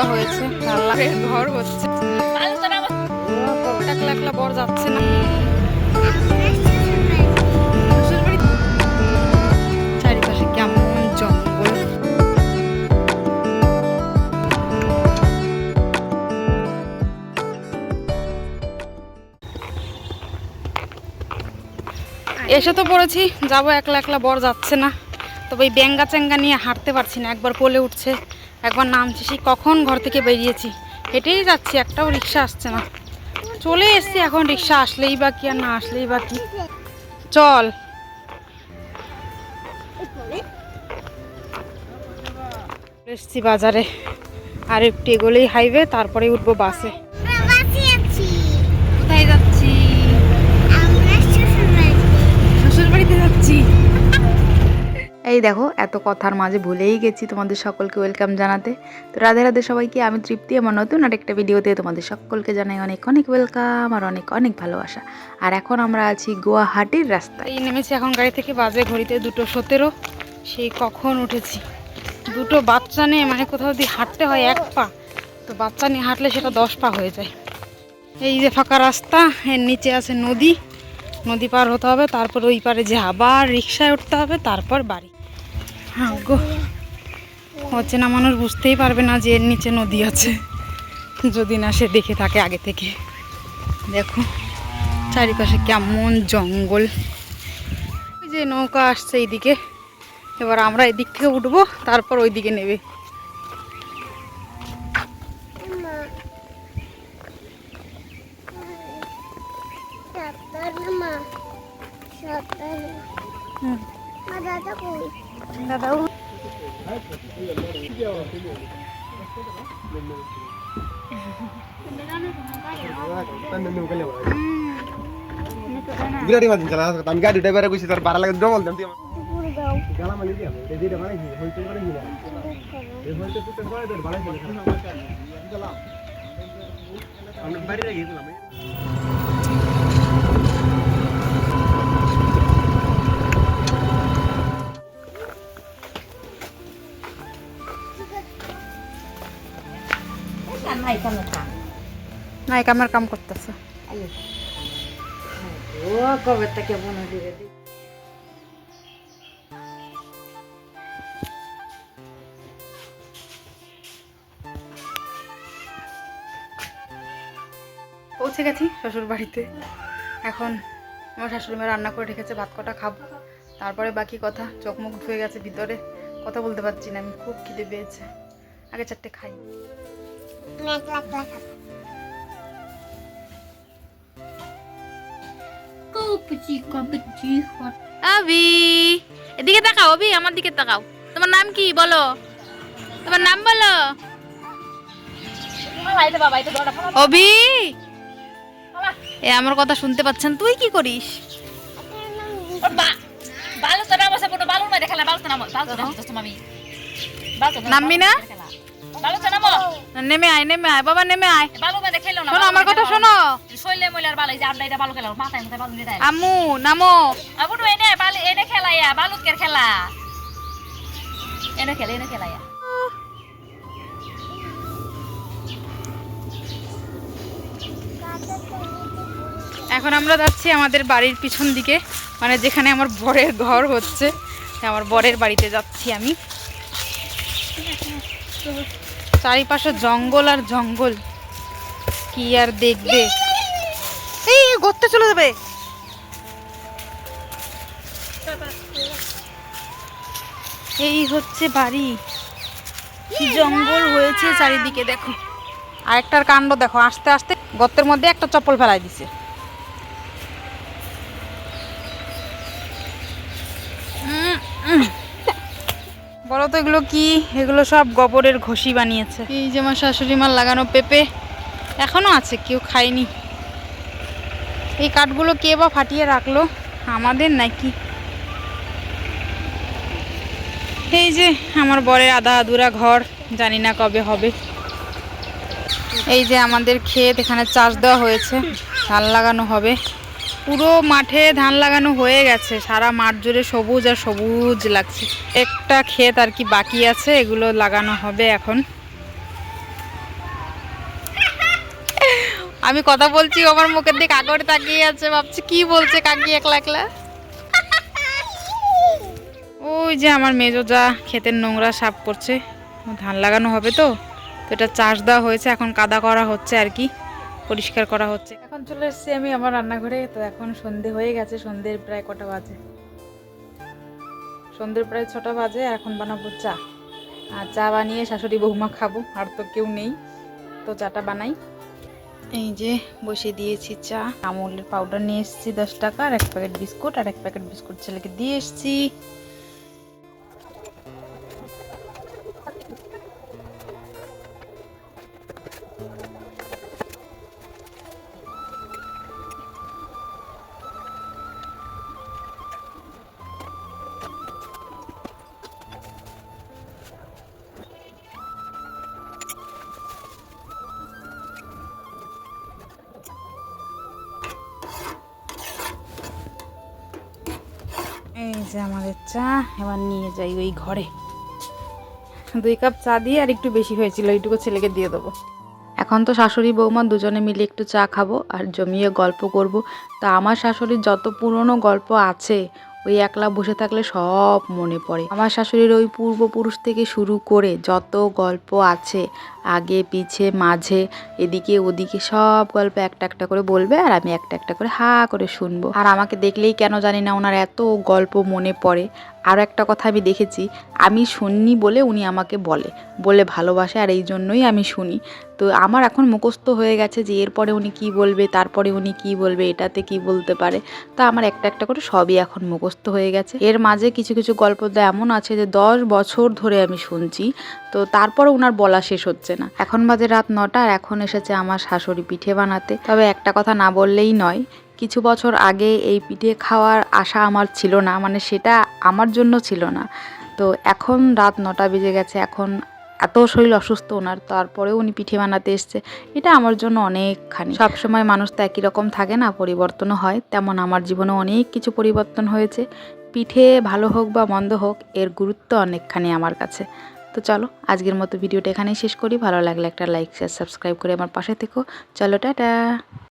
দেওয়া হয়েছে, ঘর হচ্ছে, একলা একলা বর যাচ্ছে না। চারিপাশে কেমন জঙ্গল। এসে তো পড়েছি, যাবো, একলা একলা বর যাচ্ছে না। তবে এই ব্যাঙ্গা চ্যাঙ্গা নিয়ে হাঁটতে পারছি না, একবার কোলে উঠছে একবার নামছে। সেই কখন ঘর থেকে বেরিয়েছি, হেঁটেই যাচ্ছি, একটাও রিক্সা আসছে না। চলে এসছি, এখন রিক্সা আসলেই বা কি আর না আসলেই বা কি। চল এসছি বাজারে, আর একটু এগোলেই হাইওয়ে, তারপরে উঠবো বাসে। কোথায় যাচ্ছি? শ্বশুর বাড়িতে যাচ্ছি। এই দেখো, এত কথার মাঝে ভুলেই গেছি তোমাদের সকলকে ওয়েলকাম জানাতে। তো রাধে রাধে সবাইকে, আমি তৃপ্তি, আমার নতুন আরেকটা ভিডিওতে তোমাদের সকলকে জানাই অনেক অনেক ওয়েলকাম আর অনেক অনেক ভালোবাসা। আর এখন আমরা আছি গুয়াহাটির রাস্তায়। এই নেমেছি এখন গাড়ি থেকে, বাজে ঘড়িতে 2:17। সেই কখন উঠেছি। দুটো বাচ্চা নিয়ে মানে কোথাও দিয়ে হাঁটতে হয় 1 পা, তো বাচ্চা নিয়ে হাঁটলে সেটা 10 পা হয়ে যায়। এই যে ফাঁকা রাস্তা, এর নিচে আছে নদী, নদী পার হতে হবে, তারপর ওই পারে যে আবার রিক্সায় উঠতে হবে, তারপর বাড়ি। হ্যাঁ গো, হচ্ছে না, মানুষ বুঝতেই পারবে না যে এর নিচে নদী আছে, যদি না সে দেখে থাকে আগে থেকে। দেখো চারিপাশে কেমন জঙ্গল। ওই যে নৌকা আসছে এইদিকে, এবার আমরা এদিক থেকে উঠবো, তারপর ওই দিকে নেবে। দাদাও বিরাটি মাছ চালা আমি গাড়ি ড্রাইভারে কইছি তার 12 লাখ ডবল দাম তুই গালা মালি দি আমি এইটা বানাইছি হইতে পারে না এই হইতে তো করে দে বানাইছি চলা আমি বাড়ি রে গেছিলাম। নাই কামের কাম করতেছে। ও কবে থেকে বনে দিবে পৌঁছে গেছি শ্বশুর বাড়িতে। এখন আমার শাশুড়ি মা রান্না করে রেখেছে, ভাত কটা খাবো, তারপরে বাকি কথা। চোখ মুখ ধুয়ে গেছে ভিতরে, কথা বলতে পারছি না, আমি খুব খিদে পেয়েছে। আগে 4টে খাই। আবি এদিকে তাকাও, অবি আমার দিকে তাকাও। তোমার নাম কি বলো, তোমার নাম বলো। অবি এ আমার কথা শুনতে পাচ্ছেন? তুই কি করিস? নামবি না? নেমে আয়, নেমে আয় বাবা, নেমে আয়। শোনো আমার কথা, শোনো। আম্মু নামো। এখন আমরা যাচ্ছি আমাদের বাড়ির পিছন দিকে, মানে যেখানে আমার বরের ঘর হচ্ছে, আমার বরের বাড়িতে যাচ্ছি আমি। চারিপাশে জঙ্গল আর জঙ্গল, কি আর দেখবে। এই গর্তে চলে যাবে। এই হচ্ছে বাড়ি, কি জঙ্গল হয়েছে চারিদিকে। দেখো আরেকটার কাণ্ড দেখো, আস্তে আস্তে গর্তের মধ্যে একটা চপ্পল ফেলাই দিছে। বলো তো এগুলো কি? এগুলো সব গোবরের ঘষি বানিয়েছে। এই যে আমার শাশুড়ি মার লাগানো পেঁপে এখনো আছে, কেউ খায়নি। এই কাঠগুলো কে বা ফাটিয়ে রাখলো, আমাদের নাকি? এই যে আমার বরের আধা আধুরা ঘর, জানি না কবে হবে। এই যে আমাদের ক্ষেত, এখানে চাষ দেওয়া হয়েছে, ধান লাগানো হবে। পুরো মাঠে ধান লাগানো হয়ে গেছে, সারা মাঠ জুড়ে সবুজ আর সবুজ লাগছে। একটা ক্ষেত আর কি বাকি আছে, এগুলো লাগানো হবে এখন। আমি কথা বলছি, ও আমার মুখের দিকে আগরে তাকিয়ে আছে, ভাবছি কি বলছে কাকি একলা একলা। ওই যে আমার মেজো যা ক্ষেতের নোংরা সাফ করছে, ধান লাগানো হবে তো এটা চাষ দেওয়া হয়েছে, এখন কাদা করা হচ্ছে আর কি, পরিষ্কার করা হচ্ছে। এখন চলে এসেছি আমি আমার রান্নাঘরে। তো এখন সন্ধে হয়ে গেছে, সন্ধ্যের প্রায় কটা বাজে, সন্ধ্যের প্রায় 6টা বাজে। এখন বানাবো চা, আর চা বানিয়ে শাশুড়ি বৌমা খাবো, আর তো কেউ নেই, তো চাটা বানাই। এই যে বসিয়ে দিয়েছি চা, আমুলের পাউডার নিয়ে এসেছি 10 টাকা, আর 1 প্যাকেট বিস্কুট, আর 1 প্যাকেট বিস্কুট ছেলেকে দিয়ে এসেছি। এই যে আমাদের চা, এবার নিয়ে যাই ওই ঘরে। 2 কাপ চা দিয়ে, আর একটু বেশি হয়েছিল, এইটুকু ছেলেকে দিয়ে দেবো। এখন তো শাশুড়ি বৌমা দুজনে মিলে একটু চা খাবো আর জমিয়ে গল্প করব। তা আমার শাশুড়ির যত পুরনো গল্প আছে, ওই একলা বসে থাকলে সব মনে পড়ে। আমার শাশুড়ির ওই পূর্বপুরুষ থেকে শুরু করে যত গল্প আছে, আগে পিছে মাঝে এদিকে ওদিকে, সব গল্প একটা একটা করে বলবে, আর আমি একটা একটা করে হা করে শুনবো। আর আমাকে দেখলেই কেন জানি না ওনার এত গল্প মনে পড়ে। আরও একটা কথা আমি দেখেছি, আমি শুননি বলে উনি আমাকে বলে ভালোবাসে, আর এই জন্যই আমি শুনি। তো আমার এখন মুখস্থ হয়ে গেছে যে এরপরে উনি কি বলবে, তারপরে উনি কি বলবে, এটাতে কি বলতে পারে। তা আমার একটা একটা করে সবই এখন মুখস্থ হয়ে গেছে। এর মাঝে কিছু কিছু গল্প তো এমন আছে যে 10 বছর ধরে আমি শুনছি, তো তারপরে ওনার বলা শেষ হচ্ছে না। এখন বাজে রাত 9টা, আর এখন এসেছে আমার শাশুড়ি পিঠে বানাতে। তবে একটা কথা না বললেই নয়, কিছু বছর আগে এই পিঠে খাওয়ার আশা আমার ছিল না, মানে সেটা আমার জন্য ছিল না। তো এখন রাত 9টা বেজে গেছে, এখন এত শরীর অসুস্থ ওনার, তারপরেও উনি পিঠে বানাতে এসছে, এটা আমার জন্য অনেকখানি। সবসময় মানুষ তো একই রকম থাকে না, পরিবর্তনও হয়, তেমন আমার জীবনে অনেক কিছু পরিবর্তন হয়েছে। পিঠে ভালো হোক বা মন্দ হোক, এর গুরুত্ব অনেকখানি আমার কাছে। তো চলো আজকের মতো ভিডিওটা এখানেই শেষ করি। ভালো লাগলে একটা লাইক শেয়ার সাবস্ক্রাইব করে আমার পাশে থেকো। চলো টাটা।